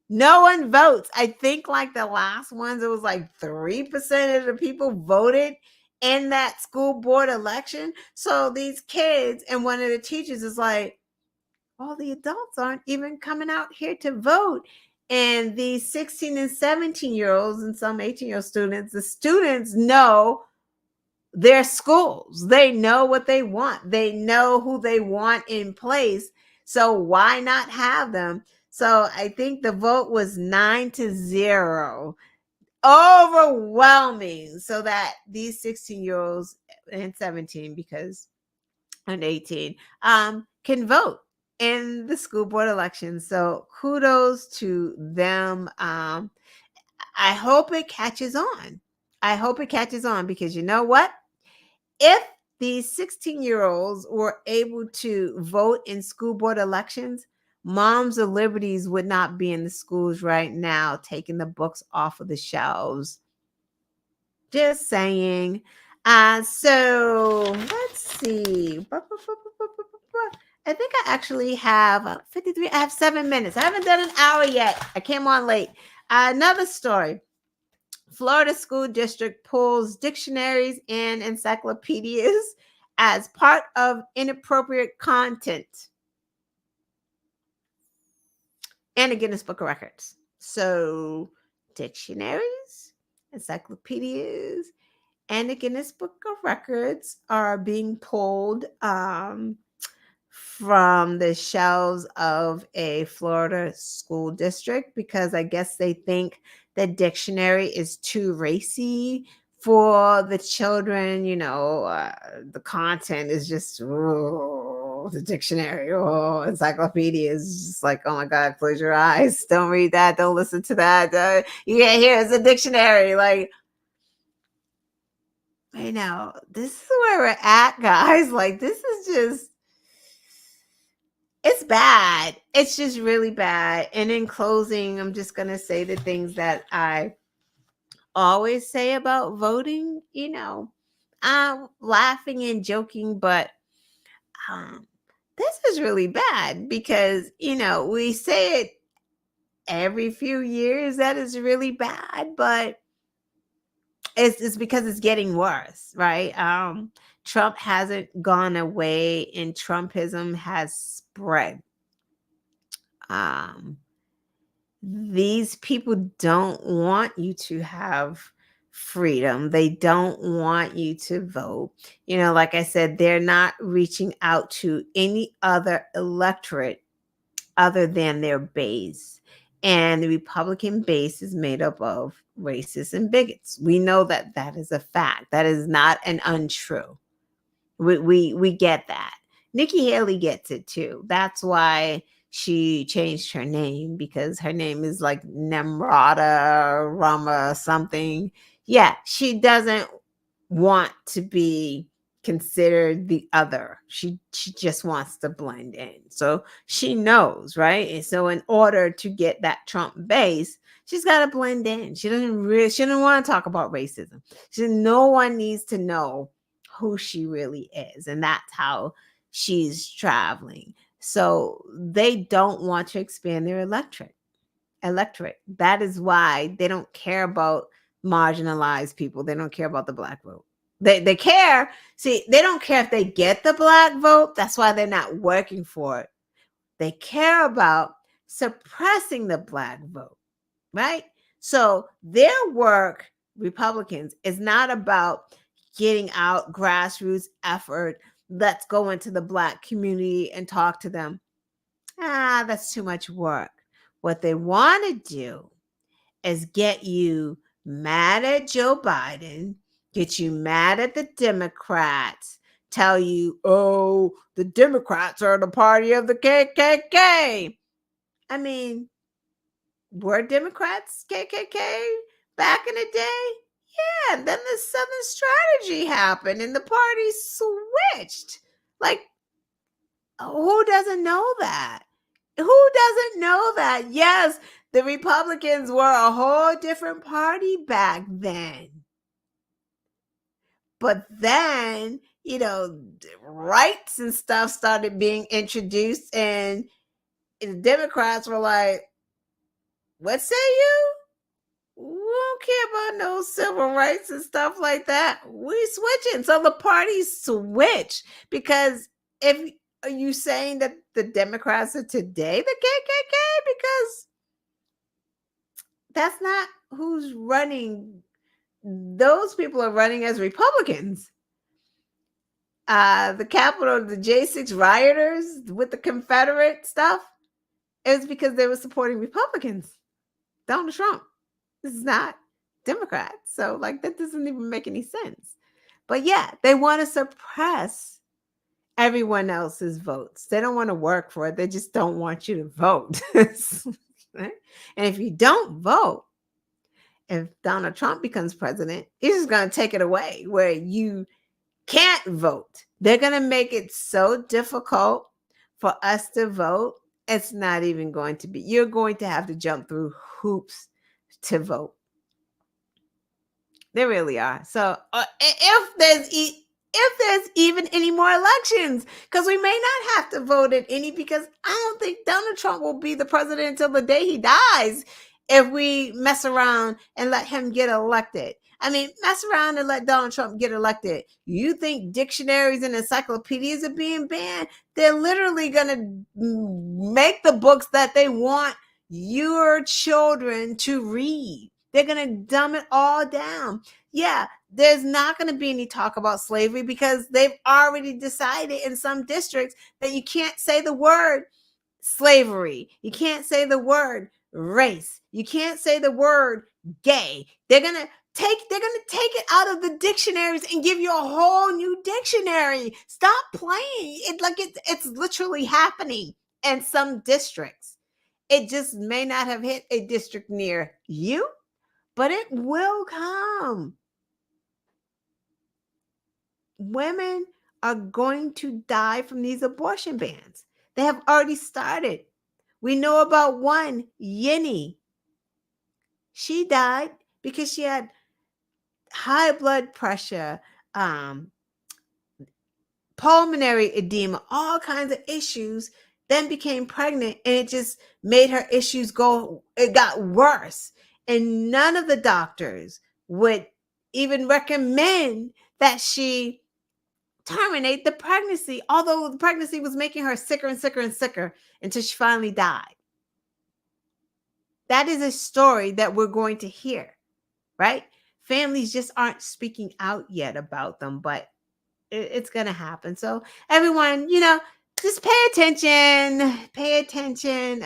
no one votes. I think like the last ones, it was like 3% of the people voted in that school board election. So these kids, and one of the teachers is like, all the adults aren't even coming out here to vote. And these 16 and 17-year-olds and some 18-year-old students, the students know their schools. They know what they want. They know who they want in place. So why not have them? So I think the vote was 9-0. Overwhelming. So that these 16-year-olds and 17, because and 18, can vote in the school board elections. So kudos to them. I hope it catches on. I hope it catches on, because you know what? If these 16-year-olds were able to vote in school board elections, Moms of Liberties would not be in the schools right now taking the books off of the shelves. Just saying. So let's see. I think I actually have 53. I have 7 minutes. I haven't done an hour yet. I came on late. Another story. Florida school district pulls dictionaries and encyclopedias as part of inappropriate content and a Guinness Book of Records. So dictionaries, encyclopedias, and the Guinness Book of Records are being pulled from the shelves of a Florida school district, because I guess they think the dictionary is too racy for the children. The content is just, the dictionary, encyclopedia is just like, oh my God, close your eyes. Don't read that. Don't listen to that. You can't hear, it's a dictionary. Like, this is where we're at, guys. Like, this is just, it's bad. It's just really bad. And in closing, I'm just going to say the things that I always say about voting. I'm laughing and joking, but um, this is really bad because, we say it every few years that is really bad, but it's because it's getting worse, right? Trump hasn't gone away and Trumpism has spread. Um, these people don't want you to have freedom. They don't want you to vote. Like I said, they're not reaching out to any other electorate other than their base. And the Republican base is made up of racists and bigots. We know that that is a fact. That is not an untrue. We get that. Nikki Haley gets it too. That's why she changed her name, because her name is like Nemrata Rama something. Yeah, she doesn't want to be considered the other. She just wants to blend in. So she knows, right? And so in order to get that Trump base, she's got to blend in. She doesn't want to talk about racism. No one needs to know who she really is, and that's how she's traveling. So they don't want to expand their electorate. That is why they don't care about marginalized people. They don't care about the black vote. They care. See, they don't care if they get the black vote. That's why they're not working for it. They care about suppressing the black vote, right? So their work, Republicans, is not about getting out grassroots effort. Let's go into the black community and talk to them. That's too much work. What they want to do is get you mad at Joe Biden, get you mad at the Democrats, tell you, oh, the Democrats are the party of the KKK. I mean, were Democrats KKK back in the day? Yeah, then the Southern Strategy happened and the party switched. Like, who doesn't know that? Who doesn't know that? Yes, the Republicans were a whole different party back then. But then, rights and stuff started being introduced, and the Democrats were like, what say you? We don't care about no civil rights and stuff like that. We switching. So the parties switch, because if are you saying that the Democrats are today the KKK? Because that's not who's running. Those people are running as Republicans. The Capitol, the J6 rioters with the Confederate stuff, it was because they were supporting Republicans. Donald Trump. This is not Democrats. So, that doesn't even make any sense. But yeah, they want to suppress everyone else's votes. They don't want to work for it. They just don't want you to vote. Right? And if you don't vote, if Donald Trump becomes president, he's just going to take it away where you can't vote. They're going to make it so difficult for us to vote. It's not even going to be. You're going to have to jump through hoops to vote. They really are. So if there's even any more elections, because we may not have to vote at any, because I don't think Donald Trump will be the president until the day he dies if we mess around and let him get elected. I mean, mess around and let Donald Trump get elected. You think dictionaries and encyclopedias are being banned? They're literally going to make the books that they want your children to read. They're going to dumb it all down. Yeah, there's not going to be any talk about slavery, because they've already decided in some districts that you can't say the word slavery. You can't say the word race. You can't say the word gay. They're going to take it out of the dictionaries and give you a whole new dictionary. Stop playing. It's literally happening in some districts. It just may not have hit a district near you, but it will come. Women are going to die from these abortion bans. They have already started. We know about one, Yinny. She died because she had high blood pressure, um, pulmonary edema, all kinds of issues, then became pregnant, and it just made her issues it got worse. And none of the doctors would even recommend that she terminate the pregnancy, although the pregnancy was making her sicker and sicker and sicker until she finally died. That is a story that we're going to hear, right? Families just aren't speaking out yet about them, but it's going to happen. So everyone, just pay attention. Pay attention.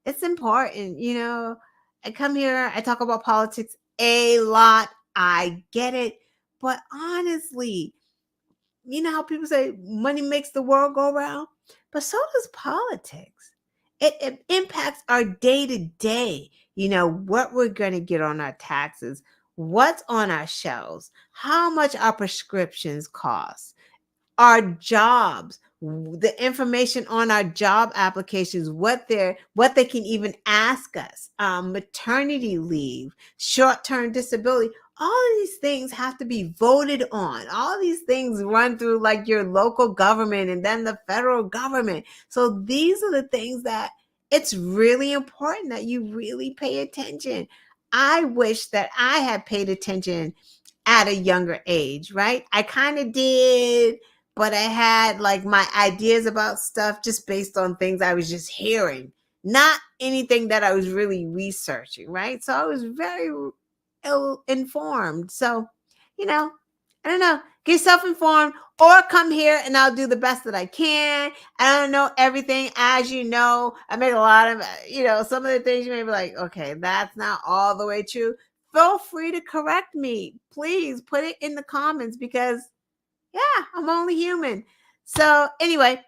It's important. I come here, I talk about politics a lot. I get it. But honestly, you know how people say money makes the world go round? But so does politics. It impacts our day to day, what we're going to get on our taxes, what's on our shelves, how much our prescriptions cost, our jobs, the information on our job applications, what they can even ask us, maternity leave, short-term disability. All of these things have to be voted on. All these things run through like your local government and then the federal government. So these are the things that it's really important that you really pay attention. I wish that I had paid attention at a younger age, right? I kind of did, but I had like my ideas about stuff just based on things I was just hearing, not anything that I was really researching, right? So I was very ill informed. So, I don't know, get yourself informed or come here and I'll do the best that I can. I don't know everything, as you know. I made a lot of, some of the things you may be like, okay, that's not all the way true. Feel free to correct me. Please put it in the comments because yeah, I'm only human. So anyway,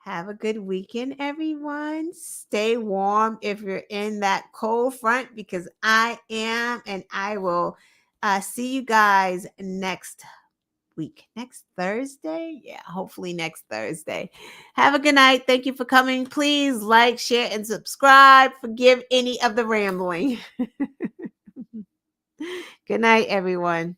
have a good weekend, everyone. Stay warm if you're in that cold front because I am, and I will see you guys next week. Next Thursday? Yeah, hopefully next Thursday. Have a good night. Thank you for coming. Please like, share, and subscribe. Forgive any of the rambling. Good night, everyone.